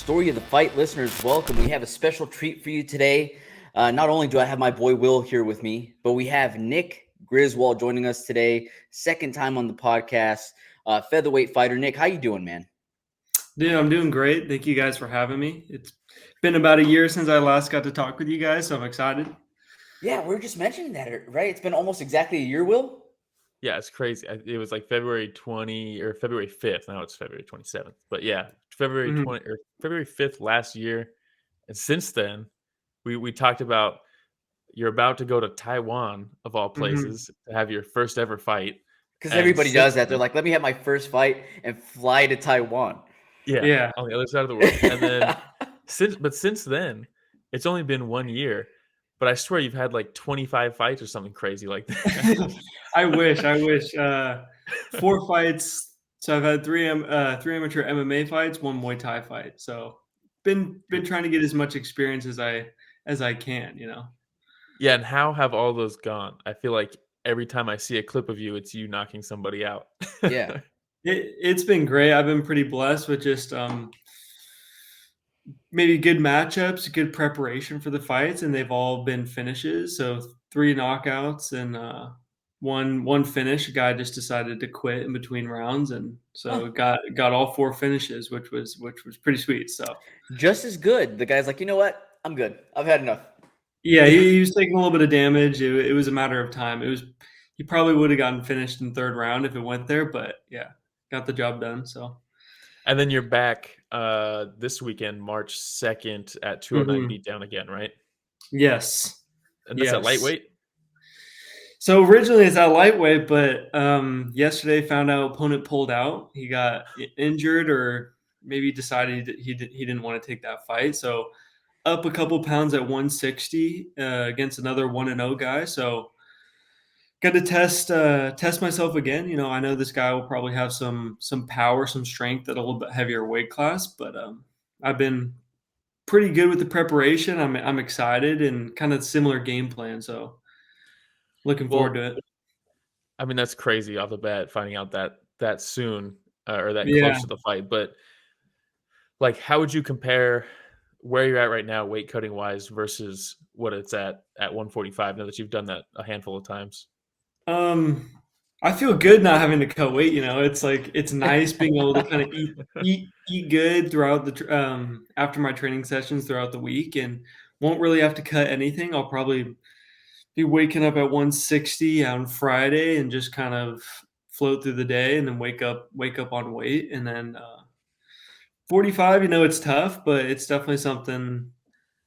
Story of the Fight listeners, welcome. We have a special treat for you today. Not only do I have my boy Will here with me, but we have Nick Griswold joining us today. Second time on the podcast. Featherweight fighter. Nick, how you doing, man? Dude, I'm doing great. Thank you guys for having me. It's been about a year since I last got to talk with you guys, so I'm excited. Yeah, we are just mentioning that, right? It's been almost exactly a year, Will? Yeah, it's crazy. It was like February 20 or February 5th. Now it's February 27th. But yeah, February 20 or February 5th last year. And since then, we talked about you're about to go to Taiwan, of all places, to have your first ever fight. Because everybody does that. They're like, let me have my first fight and fly to Taiwan. Yeah, on the other side of the world. And then since then, it's only been 1 year. But I swear you've had like 25 fights or something crazy like that. I wish. 4 fights. So I've had three amateur MMA fights, 1 Muay Thai fight. So been trying to get as much experience as I can, you know. Yeah, and how have all those gone? I feel like every time I see a clip of you, it's you knocking somebody out. Yeah. It's been great. I've been pretty blessed with just maybe good matchups, good preparation for the fights, and they've all been finishes. So 3 knockouts and one finish. A guy just decided to quit in between rounds, and so got all 4 finishes, which was pretty sweet. So just as good. The guy's like, you know what? I'm good. I've had enough. Yeah, he was taking a little bit of damage. It was a matter of time. He probably would have gotten finished in 3rd round if it went there, but yeah, got the job done. So. And then you're back this weekend, March 2nd at 209 Beatdown again, right? Yes. And that's at lightweight? So originally it's at lightweight, but yesterday found out opponent pulled out. He got injured or maybe decided he didn't want to take that fight. So up a couple pounds at 160 against another 1-0 guy. So got to test myself again. You know, I know this guy will probably have some power, some strength at a little bit heavier weight class, but I've been pretty good with the preparation. I'm excited and kind of similar game plan. So looking forward to it. I mean, that's crazy off the bat, finding out that soon or that close to the fight. But like, how would you compare where you're at right now, weight cutting wise, versus what it's at 145? Now that you've done that a handful of times. I feel good not having to cut weight. You know, it's like it's nice being able to kind of eat good throughout the after my training sessions throughout the week, and won't really have to cut anything. I'll probably be waking up at 160 on Friday and just kind of float through the day, and then wake up on weight, and then 45. You know, it's tough, but it's definitely something I'm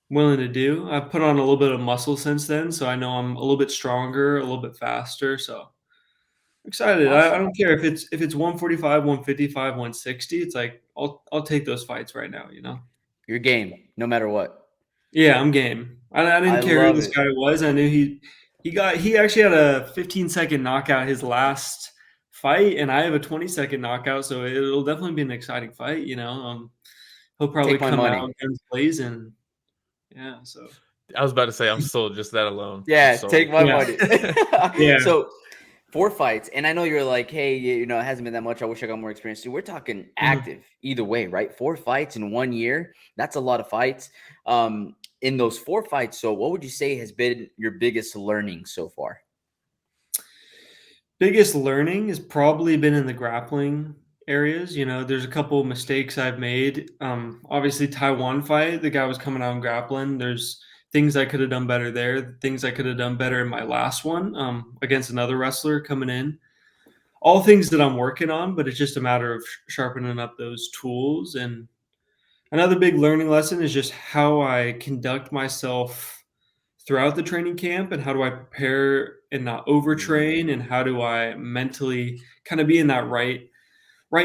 willing to do. I've put on a little bit of muscle since then, so I know I'm a little bit stronger, a little bit faster. So excited. Awesome. I don't care if it's 145, 155, 160. It's like I'll take those fights right now, you know. You're game, no matter what. Yeah, I'm game. I didn't care who this guy was. I knew he actually had a 15-second knockout his last fight, and I have a 20-second knockout, so it'll definitely be an exciting fight, you know. He'll probably come out guns blazing. Yeah, so I was about to say I'm still just that alone. Yeah, take my money. Yeah. So 4 fights, and I know you're like, hey, you know, it hasn't been that much. I wish I got more experience. We're talking active either way, right? 4 fights in 1 year. That's a lot of fights. In those 4 fights, so what would you say has been your biggest learning so far? Biggest learning has probably been in the grappling areas. You know, there's a couple of mistakes I've made. Obviously, Taiwan fight, the guy was coming out and grappling. There's things I could have done better there, things I could have done better in my last one against another wrestler coming in. All things that I'm working on, but it's just a matter of sharpening up those tools. And another big learning lesson is just how I conduct myself throughout the training camp, and how do I prepare and not overtrain, and how do I mentally kind of be in that right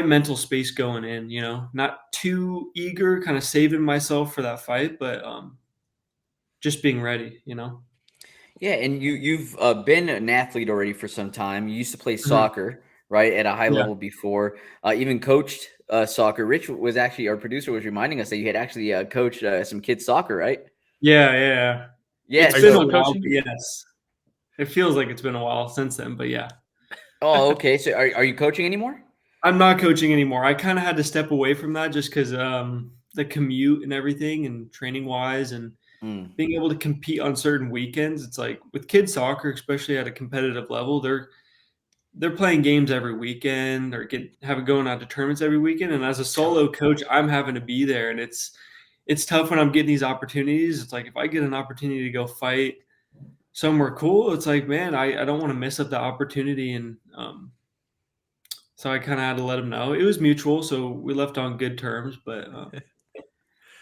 mental space going in, you know, not too eager, kind of saving myself for that fight, but just being ready, you know. Yeah, and you've been an athlete already for some time. You used to play soccer, right, at a high level before. Even coached soccer. Rich was actually, our producer was reminding us that you had actually coached some kids soccer, right? Yeah. Yeah, it's been a while. Yes, it feels like it's been a while since then, but yeah. Oh, okay. So are you coaching anymore? I'm not coaching anymore. I kind of had to step away from that just because the commute and everything, and training wise, and Mm. being able to compete on certain weekends. It's like with kids soccer, especially at a competitive level, they're playing games every weekend or going out to tournaments every weekend. And as a solo coach, I'm having to be there, and it's tough when I'm getting these opportunities. It's like if I get an opportunity to go fight somewhere cool, it's like, man, I don't want to miss up the opportunity. And so I kind of had to let them know. It was mutual, so we left on good terms, but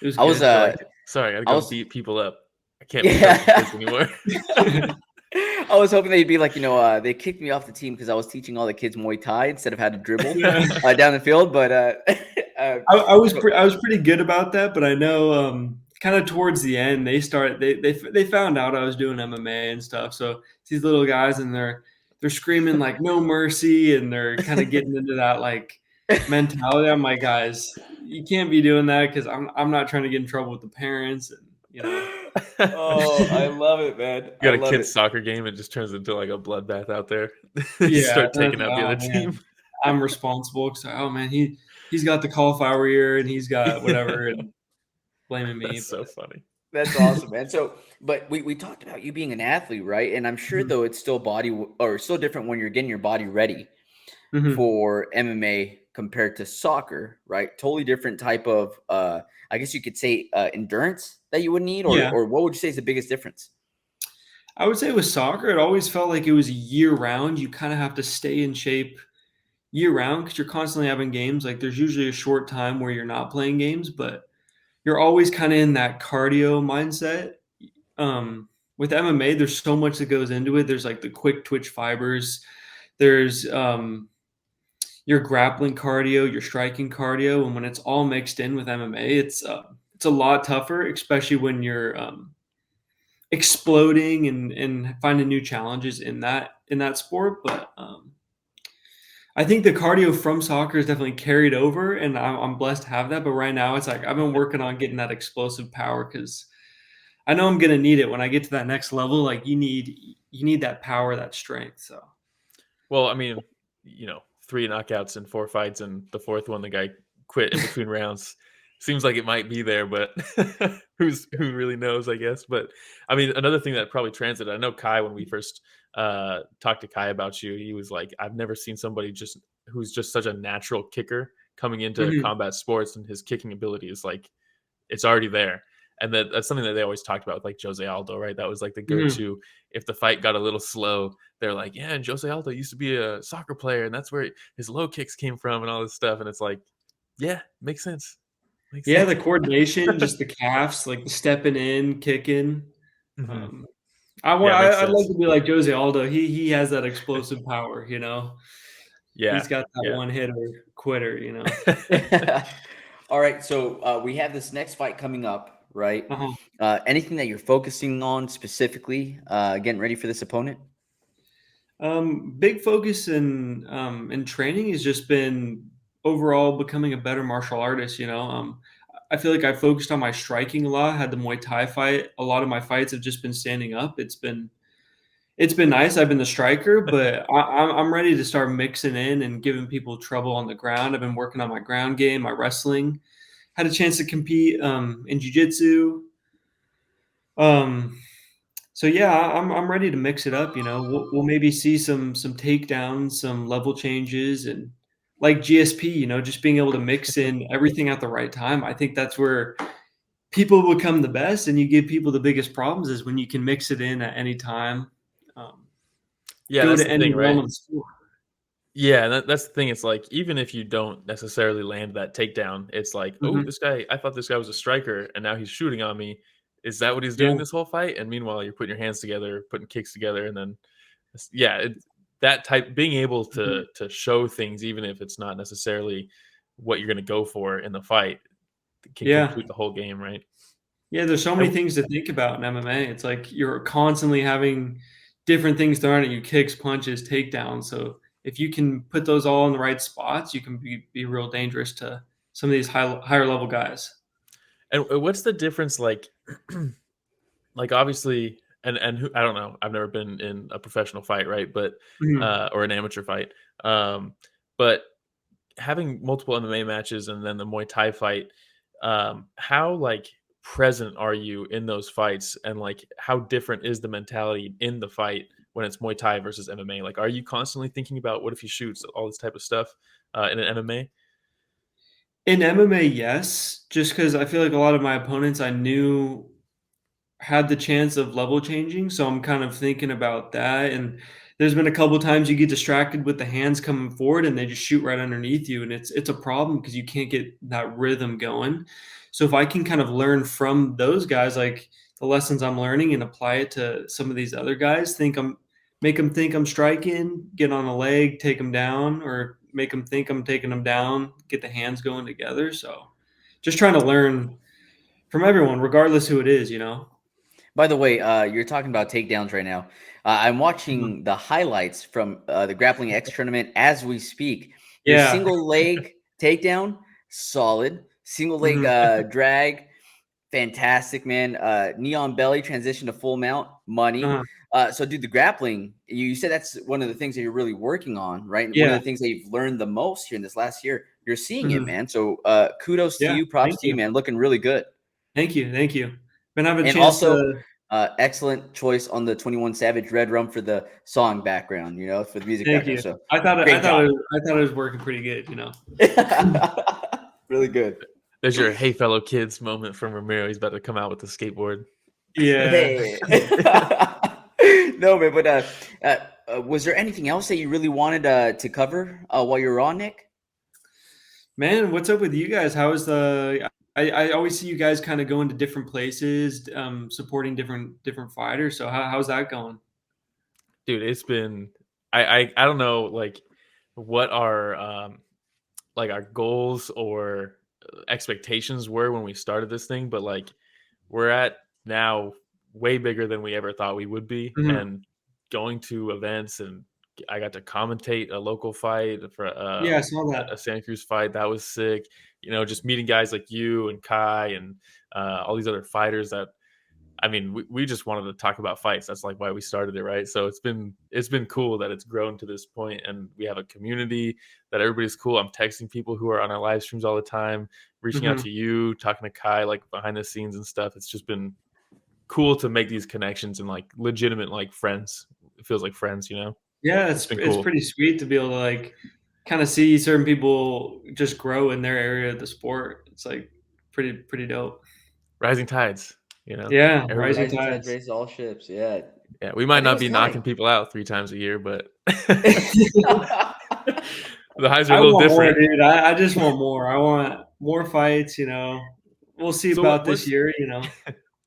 it was I was good. Sorry, I gotta I go was beat people up. I can't be coaching kids anymore. I was hoping they'd be like, they kicked me off the team because I was teaching all the kids Muay Thai instead of how to dribble down the field. But I was pretty good about that, but I know kind of towards the end they found out I was doing MMA and stuff. So these little guys, and they're screaming like no mercy, and they're kind of getting into that like mentality. I'm like, guys, you can't be doing that because I'm not trying to get in trouble with the parents, and oh, I love it, man. You got I a love kid's it. soccer game, it just turns into like a bloodbath out there. They just Yeah, start taking out the other team. I'm responsible. So, oh man, he's got the cauliflower ear, and he's got whatever, and blaming me. That's so funny. That's awesome, man. So, but we talked about you being an athlete, right? And I'm sure though it's still still different when you're getting your body ready for MMA compared to soccer, right? Totally different type of, I guess you could say, endurance that you would need, Yeah. or what would you say is the biggest difference? I would say with soccer, it always felt like it was year round. You kind of have to stay in shape year round because you're constantly having games. Like there's usually a short time where you're not playing games, but you're always kind of in that cardio mindset. With MMA, there's so much that goes into it. There's like the quick twitch fibers. There's your grappling cardio, your striking cardio, and when it's all mixed in with MMA, it's a lot tougher, especially when you're exploding and finding new challenges in that sport. But I think the cardio from soccer is definitely carried over, and I'm blessed to have that. But right now, it's like I've been working on getting that explosive power because I know I'm gonna need it when I get to that next level. Like you need that power, that strength. So, well, I mean, 3 knockouts in 4 fights, and the 4th one, the guy quit in between rounds. Seems like it might be there, but who really knows, I guess. But I mean, another thing that probably translated, I know Kai, when we first talked to Kai about you, he was like, I've never seen somebody who's just such a natural kicker coming into combat sports, and his kicking ability is like, it's already there. And that's something that they always talked about with like Jose Aldo, right? That was like the go-to. If the fight got a little slow, they're like, yeah, and Jose Aldo used to be a soccer player, and that's where his low kicks came from and all this stuff. And it's like, yeah, makes sense. the coordination, just the calves, like the stepping in, kicking. I'd like to be like Jose Aldo. He has that explosive power, Yeah, he's got that one hitter quitter, All right, so we have this next fight coming up, right? Anything that you're focusing on specifically, getting ready for this opponent? Big focus in training has just been overall becoming a better martial artist. I feel like I focused on my striking a lot. Had the Muay Thai fight. A lot of my fights have just been standing up. It's been nice. I've been the striker, but I'm ready to start mixing in and giving people trouble on the ground. I've been working on my ground game, my wrestling. Had a chance to compete in jiu-jitsu. So yeah, I'm ready to mix it up. We'll maybe see some takedowns, some level changes, and like GSP. Just being able to mix in everything at the right time. I think that's where people become the best, and you give people the biggest problems is when you can mix it in at any time. Yeah, that's the thing, right? Sport. Yeah, that's the thing. It's like, even if you don't necessarily land that takedown, it's like, oh, this guy, I thought this guy was a striker, and now he's shooting on me. Is that what he's doing this whole fight? And meanwhile, you're putting your hands together, putting kicks together, and then, that type, being able to show things, even if it's not necessarily what you're going to go for in the fight, can complete the whole game, right? Yeah, there's so many things to think about in MMA. It's like you're constantly having different things thrown at you: kicks, punches, takedowns. So if you can put those all in the right spots, you can be real dangerous to some of these higher level guys. And what's the difference, like obviously, and who, I don't know, I've never been in a professional fight, right? But or an amateur fight. But having multiple MMA matches and then the Muay Thai fight, how like present are you in those fights, and like how different is the mentality in the fight when it's Muay Thai versus MMA? Like, are you constantly thinking about what if he shoots, all this type of stuff in an MMA? In MMA, yes, just because I feel like a lot of my opponents I knew had the chance of level changing, so I'm kind of thinking about that, and there's been a couple times you get distracted with the hands coming forward and they just shoot right underneath you, and it's a problem because you can't get that rhythm going. So if I can kind of learn from those guys, like the lessons I'm learning, and apply it to some of these other guys, make them think I'm striking, get on a leg, take them down, or make them think I'm taking them down, get the hands going together. So just trying to learn from everyone, regardless who it is, you know? By the way, you're talking about takedowns right now. I'm Mhm. watching the highlights from the Grappling X tournament as we speak. Your Yeah. single leg takedown, solid. Single leg Mhm. drag, fantastic, man. Neon belly transition to full mount, money. Uh-huh. So, dude, the grappling, you said that's one of the things that you're really working on, right? And one of Yeah. the things that you've learned the most here in this last year. You're seeing it, Mhm. man. So, kudos to Yeah. you, props Thank to you, you. man. Looking really good. Thank you. Thank you. Been having a And chance also, to excellent choice on the 21 Savage Red Rum for the song background, for the music thank background. you. So, I great thought job. I thought it was working pretty good, you know. Really good. There's your "Hey fellow kids" moment from Ramiro. He's about to come out with the skateboard. Yeah. Hey. No, man, but was there anything else that you really wanted to cover while you were on, Nick? Man, what's up with you guys? How is the I always see you guys kind of going to different places, supporting different fighters. So how's that going? Dude, it's been I don't know like what our goals or expectations were when we started this thing, but like we're at now way bigger than we ever thought we would be, Mhm. and going to events, and I got to commentate a local fight for Yeah, I saw a that. Santa Cruz fight. That was sick. Just meeting guys like you and Kai and all these other fighters that I mean, we just wanted to talk about fights. That's like why we started it, right? So it's been cool that it's grown to this point, and we have a community that everybody's cool. I'm texting people who are on our live streams all the time, reaching out Mhm. to you, talking to Kai like behind the scenes and stuff. It's just been cool to make these connections and like legitimate like friends. It feels like friends. Yeah, It's been it's cool. pretty sweet to be able to like kind of see certain people just grow in their area of the sport. It's like pretty dope. Rising tides. Yeah, Everybody. rising Rising tides tides. raise all ships. Yeah, Yeah, we I might think it not was be Kai. knocking people out 3 times a year, but the highs are a I little want more, different. dude. I just want more. I want more fights, you know. We'll see So about this year, you know.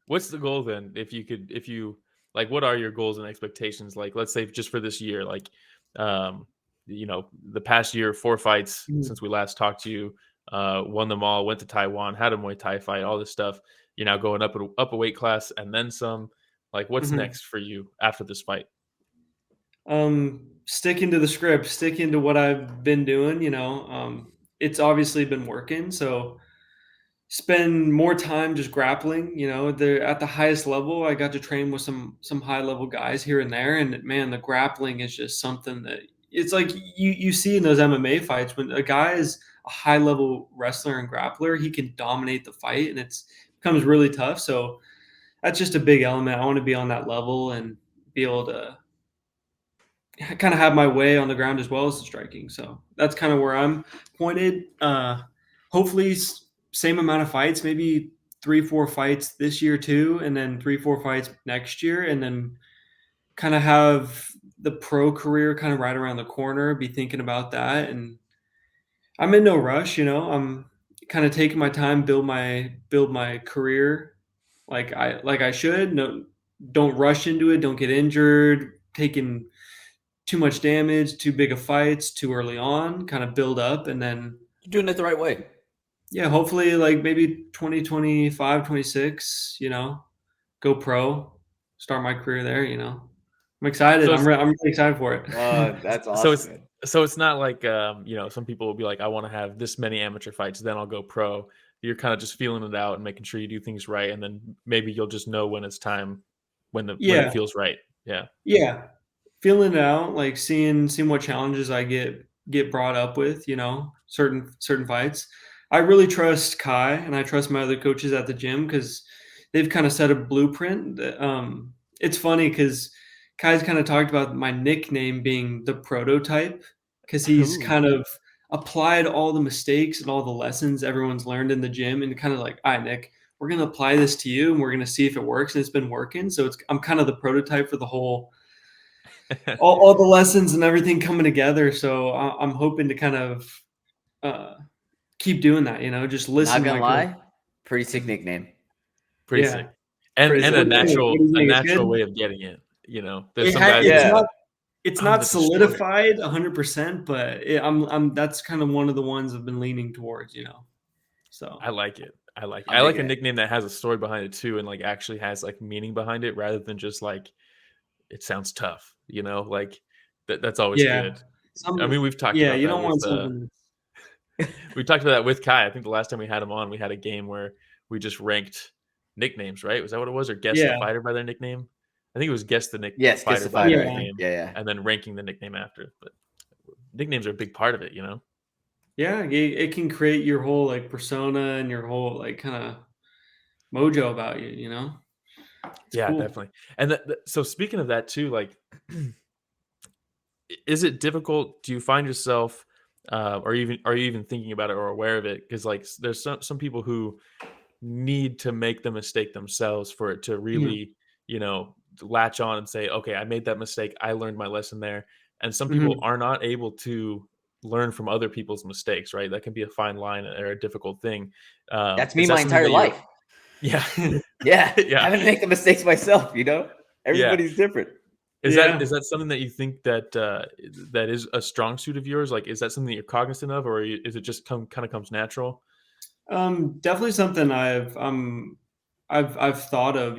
what's the goal then? If you like, what are your goals and expectations? Like, let's say just for this year, like, the past year, 4 fights Mhm, since we last talked to you, won them all, went to Taiwan, had a Muay Thai fight, all this stuff. You're now going up a weight class and then some. Like, what's mhm. next for you after this fight? Sticking to the script, sticking to what I've been doing, you know. It's obviously been working, so spend more time just grappling. You know, they're at the highest level. I got to train with some high level guys here and there, and man, the grappling is just something that it's like you see in those MMA fights when a guy is a high level wrestler and grappler, he can dominate the fight, and it's becomes really tough. So that's just a big element. I want to be on that level and be able to kind of have my way on the ground as well as the striking. So that's kind of where I'm pointed. Hopefully, same amount of fights, maybe 3, 4 fights this year too, and then 3, 4 fights next year, and then kind of have the pro career kind of right around the corner. Be thinking about that, and I'm in no rush. You know, I'm kind of taking my time, build my career like I should. No, don't rush into it. Don't get injured. Taking too much damage, too big of fights too early on, kind of build up, and then You're doing it the right way. yeah, hopefully like maybe 2025, 26, you know, go pro, start my career there, you know. I'm excited. So it's I'm really excited for it. That's so awesome, it's man. so it's not like some people will be like, I want to have this many amateur fights, then I'll go pro. You're kind of just feeling it out and making sure you do things right, and then maybe you'll just know when it's time, when it Yeah. feels right. Yeah. Yeah. Feeling it out, like seeing what challenges I get brought up with, you know, certain fights. I really trust Kai and I trust my other coaches at the gym because they've kind of set a blueprint. It's funny because Kai's kind of talked about my nickname being the prototype because he's Ooh. kind of applied all the mistakes and all the lessons everyone's learned in the gym and kind of like, all right, Nick, we're going to apply this to you and we're going to see if it works. And it's been working. So I'm kind of the prototype for the whole, all the lessons and everything coming together. So I'm hoping to kind of, keep doing that, just Not listen to gonna my coach. lie, pretty sick Mhm. nickname. Pretty Yeah. sick. And Pretty and sick. a What do you think? What natural do you a think? It's natural good? way of getting it. There's some guys It's that Yeah. not it's I'm not the destroyer. solidified 100%, but I'm that's kind of one of the ones I've been leaning towards, So, I like it. I like it. I'm I like digging a it. nickname that has a story behind it too, and like actually has like meaning behind it rather than just like it sounds tough. Like that's always yeah. good. I mean, we've talked Yeah, about you that don't with want something we talked about that with Kai. I think the last time we had him on, we had a game where we just ranked nicknames, right? Was that what it was? Or guess the Yeah. fighter by their nickname? I think it was guess the Yes, guess fighter the by their fighter. Yeah. nickname Yeah, yeah. and then ranking the nickname after. But nicknames are a big part of it. Yeah, it can create your whole, like, persona and your whole, like, kinda mojo about you? It's Yeah, cool. definitely. And so speaking of that too, like is it difficult? Do you find yourself, or even are you even thinking about it or aware of it? Because like there's some people who need to make the mistake themselves for it to Mhm. really, latch on and say, okay, I made that mistake. I learned my lesson there. And some people Mhm. are not able to learn from other people's mistakes, right? That can be a fine line or a difficult thing. That's me Is that my something entire that you're, life. yeah, Yeah. yeah, Having to make the mistakes myself, yeah. Everybody's different. Yeah. Is that something that you think that that is a strong suit of yours? Like, is that something that you're cognizant of, or is it just kind of comes natural? Definitely something I've thought of,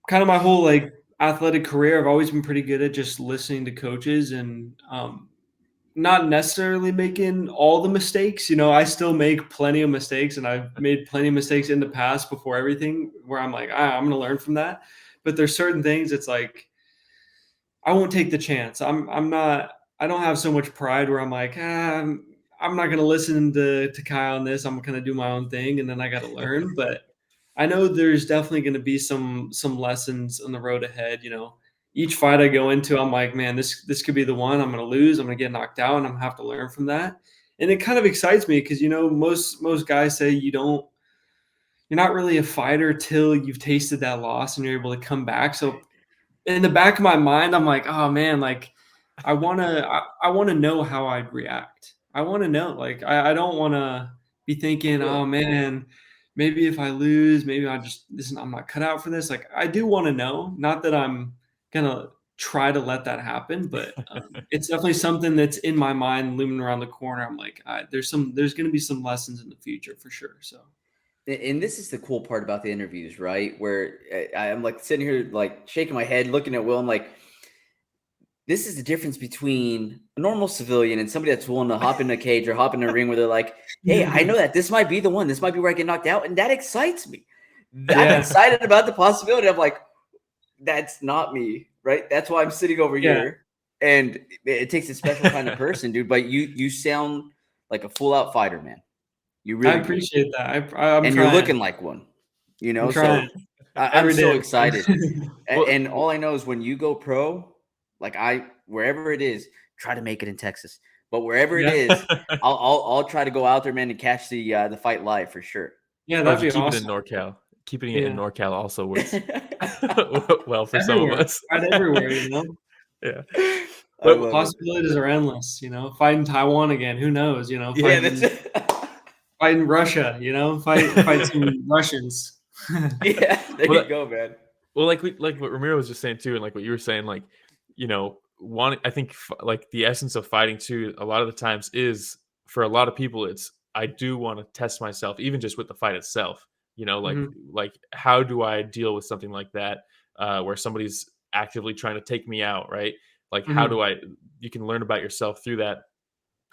kind of my whole like athletic career. I've always been pretty good at just listening to coaches and not necessarily making all the mistakes. I still make plenty of mistakes, and I've made plenty of mistakes in the past before everything where I'm like, I'm going to learn from that. But there's certain things it's like I won't take the chance. I'm not. I don't have so much pride where I'm like, I'm not gonna listen to Kyle on this. I'm gonna do my own thing, and then I got to learn. But I know there's definitely gonna be some lessons on the road ahead. Each fight I go into, I'm like, man, this could be the one. I'm gonna lose. I'm gonna get knocked out, and I'm gonna have to learn from that. And it kind of excites me because most guys say you're not really a fighter till you've tasted that loss and you're able to come back. So in the back of my mind, I'm like, oh man, like I wanna know how I'd react. I wanna know. Like I don't wanna be thinking, Yeah. oh man, maybe if I lose, maybe I'm not cut out for this. Like I do wanna know. Not that I'm gonna try to let that happen, but it's definitely something that's in my mind looming around the corner. I'm like, there's gonna be some lessons in the future for sure. So And this is the cool part about the interviews, right? Where I'm like sitting here, like shaking my head, looking at Will. I'm like, this is the difference between a normal civilian and somebody that's willing to hop in a cage or hop in a ring where they're like, hey, I know that this might be the one. This might be where I get knocked out. And that excites me. I'm yeah, excited about the possibility. I'm like, that's not me, right? That's why I'm sitting over yeah. here. And it takes a special kind of person, dude. But you sound like a full out fighter, man. You I really do. appreciate that. I'm And you're trying. looking like one, I'm So trying I'm every so day. excited. Well, And all I know is when you go pro, like wherever it is, try to make it in Texas. But wherever it Yeah. is, I'll try to go out there, man, and catch the fight live for sure. Yeah, or that'd if you be keep it in awesome. NorCal, keeping it in Yeah. NorCal also works well for some of Everywhere. us. Fight everywhere, Yeah, I but love it. Possibilities are endless, Fighting Taiwan again, who knows, Yeah, that's fighting it. fighting Russia, fight some Russians. Yeah, there well, you go, man. well, like what Ramiro was just saying too, and like what you were saying, like wanting. I think like the essence of fighting too, a lot of the times is for a lot of people, it's I do want to test myself, even just with the fight itself. Like Mhm, how do I deal with something like that, where somebody's actively trying to take me out, right? Like how mhm, do I? You can learn about yourself through that,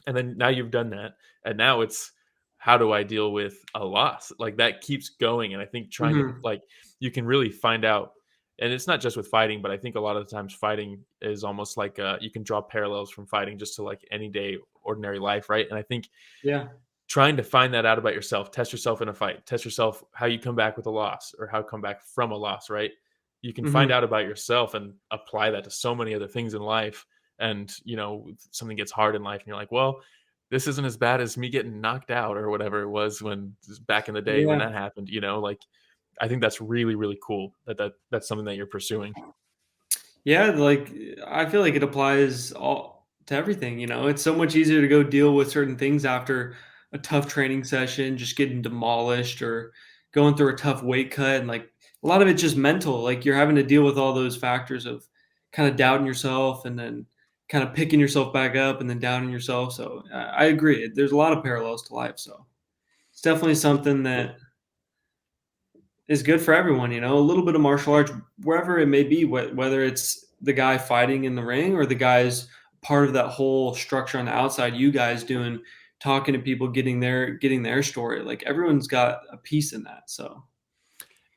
and then now you've done that, and now it's how do I deal with a loss? Like that keeps going, and I think trying to mhm. like you can really find out, and it's not just with fighting, but I think a lot of the times fighting is almost like you can draw parallels from fighting just to like any day ordinary life, right? And I think Yeah. trying to find that out about yourself, test yourself in a fight, test yourself how you come back with a loss or how you come back from a loss, right? You can find out about yourself and apply that to so many other things in life. And, something gets hard in life and you're like, well, this isn't as bad as me getting knocked out or whatever it was when back in the day when Yeah. that happened, like I think that's really, really cool that's something that you're pursuing. Yeah, like I feel like it applies all to everything, It's so much easier to go deal with certain things after a tough training session, just getting demolished or going through a tough weight cut and like a lot of it's just mental. Like you're having to deal with all those factors of kind of doubting yourself and then kind of picking yourself back up and then doubting yourself. So I agree. There's a lot of parallels to life. So it's definitely something that is good for everyone, a little bit of martial arts, wherever it may be, whether it's the guy fighting in the ring or the guy's part of that whole structure on the outside, you guys doing, talking to people, getting their story. Like everyone's got a piece in that. So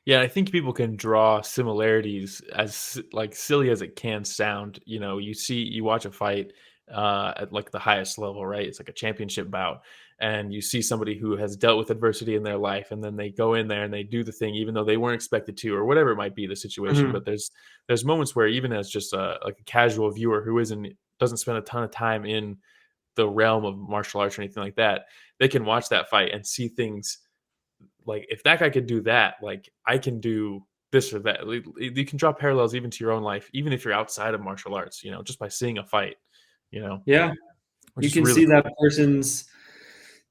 Yeah, I think people can draw similarities as like silly as it can sound. You watch a fight at like the highest level, right? It's like a championship bout, and you see somebody who has dealt with adversity in their life, and then they go in there and they do the thing, even though they weren't expected to, or whatever it might be the situation. mhm. But there's moments where even as just like a casual viewer who doesn't spend a ton of time in the realm of martial arts or anything like that, they can watch that fight and see things like if that guy could do that, like I can do this or that. You can draw parallels even to your own life, even if you're outside of martial arts, just by seeing a fight, Yeah, which you is can really see that cool. person's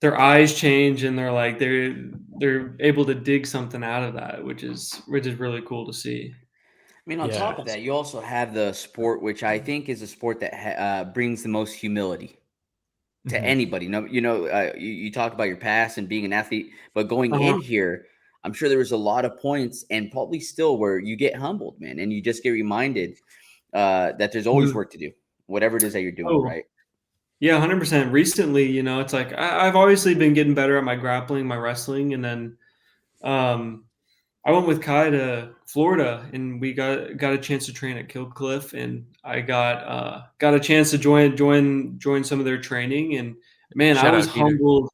their eyes change and they're like they're able to dig something out of that, which is really cool to see. I mean, on Yeah. top of that, you also have the sport, which I think is a sport that brings the most humility to Mhm. anybody. No, you talk about your past and being an athlete, but going Uh-huh. in here, I'm sure there was a lot of points and probably still where you get humbled, man, and you just get reminded that there's always Mhm. work to do, whatever it is that you're doing, Oh, right? yeah, 100%. Recently, it's like I've obviously been getting better at my grappling, my wrestling, and then um, I went with Kai to Florida, and we got a chance to train at Kill Cliff, and I got a chance to join some of their training, and man, I Shout was out Heater. humbled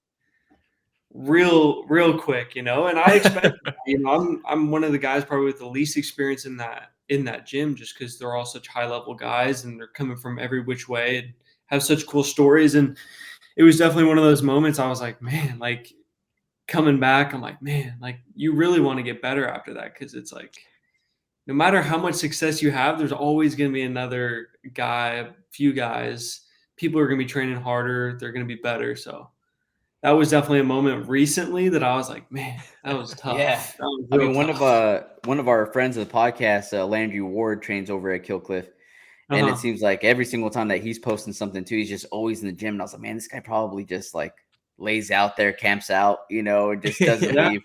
real quick, and I expected that. I'm one of the guys probably with the least experience in that gym, just because they're all such high level guys and they're coming from every which way and have such cool stories and it was definitely one of those moments I was like, man, like coming back, I'm like, man, like you really want to get better after that because it's like no matter how much success you have, there's always going to be another guy, a few guys. People are going to be training harder. They're going to be better. So that was definitely a moment recently that I was like, man, that was Yeah. tough. That was I real mean, tough. one of our friends of the podcast, Landry Ward, trains over at Killcliff. Uh And it huh. seems like every single time that he's posting something too, he's just always in the gym. And I was like, man, this guy probably just like lays out there, camps out, and just doesn't Yeah. leave.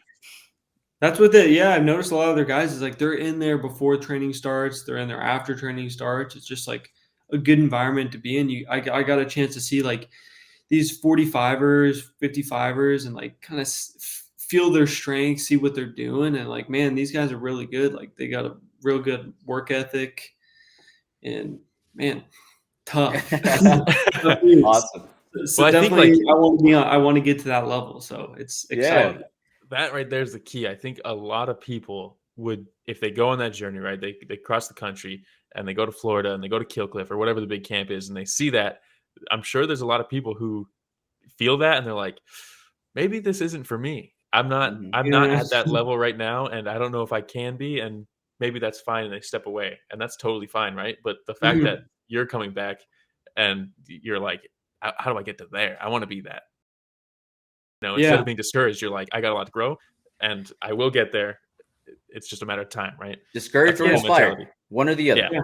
That's what they yeah, I've noticed a lot of their guys is like they're in there before training starts, they're in there after training starts. It's just like a good environment to be in. I got a chance to see like these 45ers, 55ers and like kind of feel their strength, see what they're doing and like man, these guys are really good. Like they got a real good work ethic and man, tough. Tough dudes. Awesome. So Well, I think definitely like I want to get to that level. So it's Yeah. exciting. that right there is the key. I think a lot of people would, if they go on that journey, right? They cross the country and they go to Florida and they go to Kill Cliff or whatever the big camp is, and they see that. I'm sure there's a lot of people who feel that and they're like, maybe this isn't for me. Mhm. I'm not Yeah. at that level right now, and I don't know if I can be, and maybe that's fine, and they step away, and that's totally fine, right? But the fact that Mhm. you're coming back and you're like, how do I get to there? I want to be that. Instead Yeah. of being discouraged, you're like, I got a lot to grow, and I will get there. It's just a matter of time, right? Discouraged That's the or whole inspired, mentality. one or the other. Yeah. Yeah.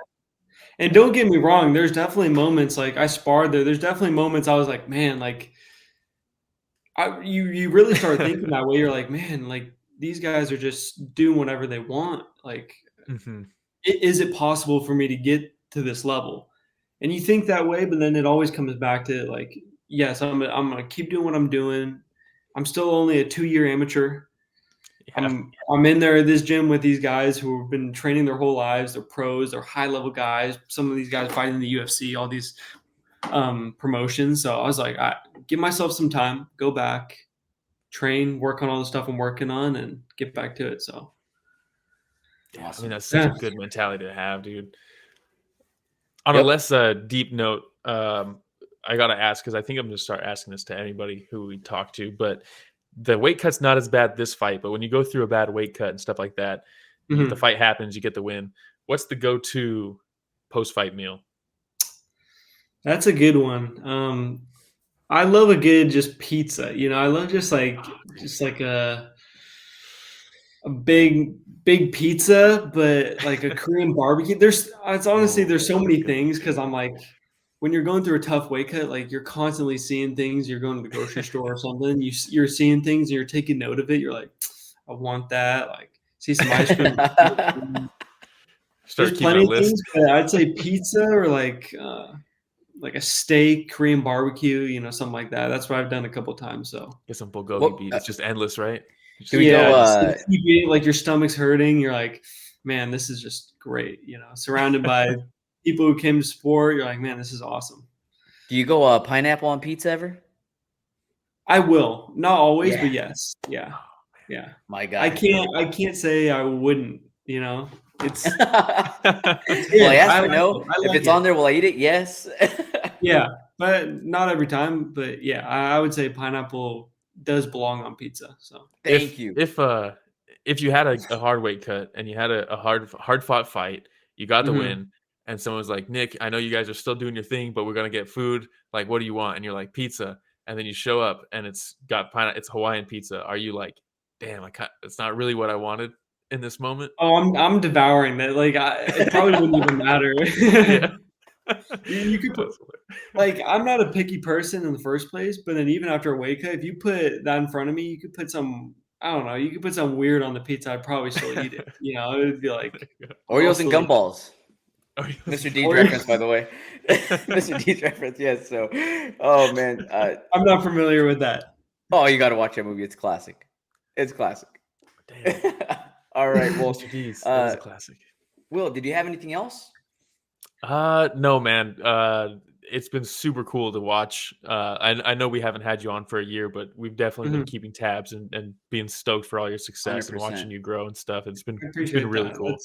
And don't get me wrong, there's definitely moments like I sparred there. There's definitely moments I was like, man, like you really start thinking that way. You're like, man, like these guys are just doing whatever they want. Like, Mhm. is it possible for me to get to this level? And you think that way, but then it always comes back to like, yes, I'm gonna keep doing what I'm doing. I'm still only a 2-year amateur. Yeah. I'm in there at this gym with these guys who have been training their whole lives. They're pros. They're high level guys. Some of these guys fighting in the UFC. All these promotions. So I was like, give myself some time, go back, train, work on all the stuff I'm working on, and get back to it. So, Yeah, Awesome. I mean, that's such a good mentality to have, dude. On a Yep. less deep note, I gotta ask, because I think I'm gonna start asking this to anybody who we talk to. But the weight cut's not as bad this fight, but when you go through a bad weight cut and stuff like that, the fight happens, you get the win. What's the go-to post-fight meal? That's a good one. I love a good just pizza. I love just like a big pizza, but like a Korean barbecue. It's honestly Ooh, there's so yeah, many good. things because I'm like when you're going through a tough weight cut, like you're constantly seeing things. You're going to the grocery store or something. You're seeing things and you're taking note of it. You're like, I want that. Like see some ice cream. Start There's keeping plenty a of list. things, but I'd say pizza or like a steak, Korean barbecue, something like that. That's what I've done a couple times. So Get some bulgogi What beef. It's just endless, right? You do just we keep go? yeah, adding. just like keep eating, like your stomach's hurting. You're like, man, this is just great. Surrounded by people who came to support. You're like, man, this is awesome. Do you go pineapple on pizza ever? I will, not always, but Yeah, yes, yeah, yeah. my I guy. can't say I wouldn't. It's it's Will I good. ask I for like no? it. I If like it's on it. there, will I eat it? Yes. Yeah, but not every time. But yeah, I would say pineapple does belong on pizza. So. Thank you. If you had a hard weight cut and you had a hard fought fight, you got the Mhm. win, and someone was like, Nick, I know you guys are still doing your thing, but we're gonna get food. Like, what do you want? And you're like, pizza. And then you show up and it's Hawaiian pizza. Are you like, damn, it's not really what I wanted in this moment? Oh, I'm devouring that. Like, it probably wouldn't even matter. Yeah. You could put That's hilarious. like I'm not a picky person in the first place, but then even after a weight cut, if you put that in front of me, you could put some I don't know, you could put some weird on the pizza. I'd probably still eat it. It would be like I'll Oreos and still eat it. gumballs. Oh, Mr. D's Or reference, by the way. Mr. D's reference, yes. So, oh man. I'm not familiar with that. Oh, you got to watch that movie. It's classic. It's classic. damn. All right. Well, Mr. D's. That is a classic. Will, did you have anything else? No, man. It's been super cool to watch. I know we haven't had you on for a year, but we've definitely been Mhm. keeping tabs and being stoked for all your success and 100%. watching you grow and stuff. It's I been appreciate really that. cool.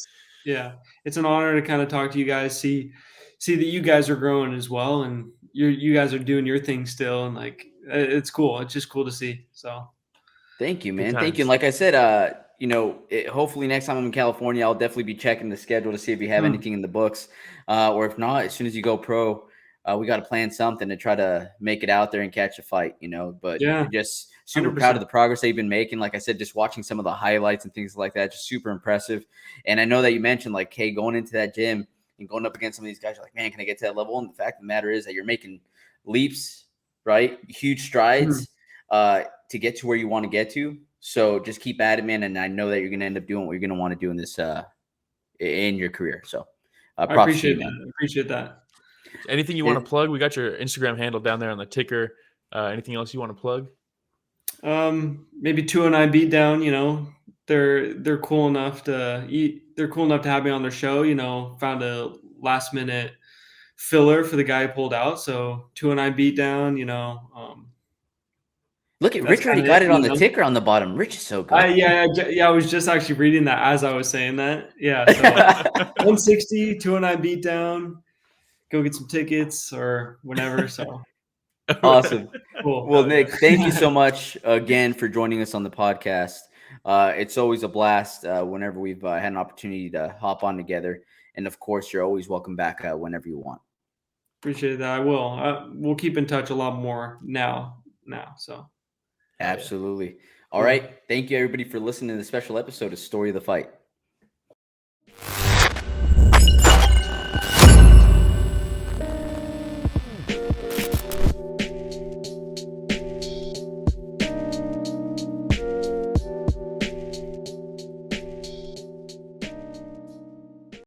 It's an honor to kind of talk to you guys, see that you guys are growing as well, and you guys are doing your thing still, and like it's cool. It's just cool to see. So Thank you, Good man. Thank you. And times. like I said, hopefully next time I'm in California, I'll definitely be checking the schedule to see if you have anything in the books. Or if not, as soon as you go pro, we got to plan something to try to make it out there and catch a fight, But yeah, just super proud 100%. of the progress they've been making. Like I said, just watching some of the highlights and things like that, just super impressive. And I know that you mentioned, like, hey, going into that gym and going up against some of these guys, you're like, man, can I get to that level? And the fact of the matter is that you're making leaps, right? Huge strides. To get to where you want to get to. So just keep at it, man. And I know that you're going to end up doing what you're going to want to do in this, in your career. So I props to appreciate you, that. man. I appreciate that. Anything you want to plug? We got your Instagram handle down there on the ticker. Anything else you want to plug? Maybe 209 Beatdown. They're cool enough to eat. They're cool enough to have me on their show. Found a last minute filler for the guy who pulled out. So 209 Beatdown. Look at That's Rich already kind of got it. it on the ticker on the bottom. Rich is so good. Yeah. I was just actually reading that as I was saying that. Yeah. So 160, 209 Beatdown. Go get some tickets or whenever. So Awesome. cool. Well, Hell yeah. Nick, thank you so much again for joining us on the podcast. It's always a blast whenever we've had an opportunity to hop on together. And of course, you're always welcome back whenever you want. Appreciate that. I will. We'll keep in touch a lot more now. So Absolutely. All cool. right. Thank you, everybody, for listening to the special episode of Story of the Fight.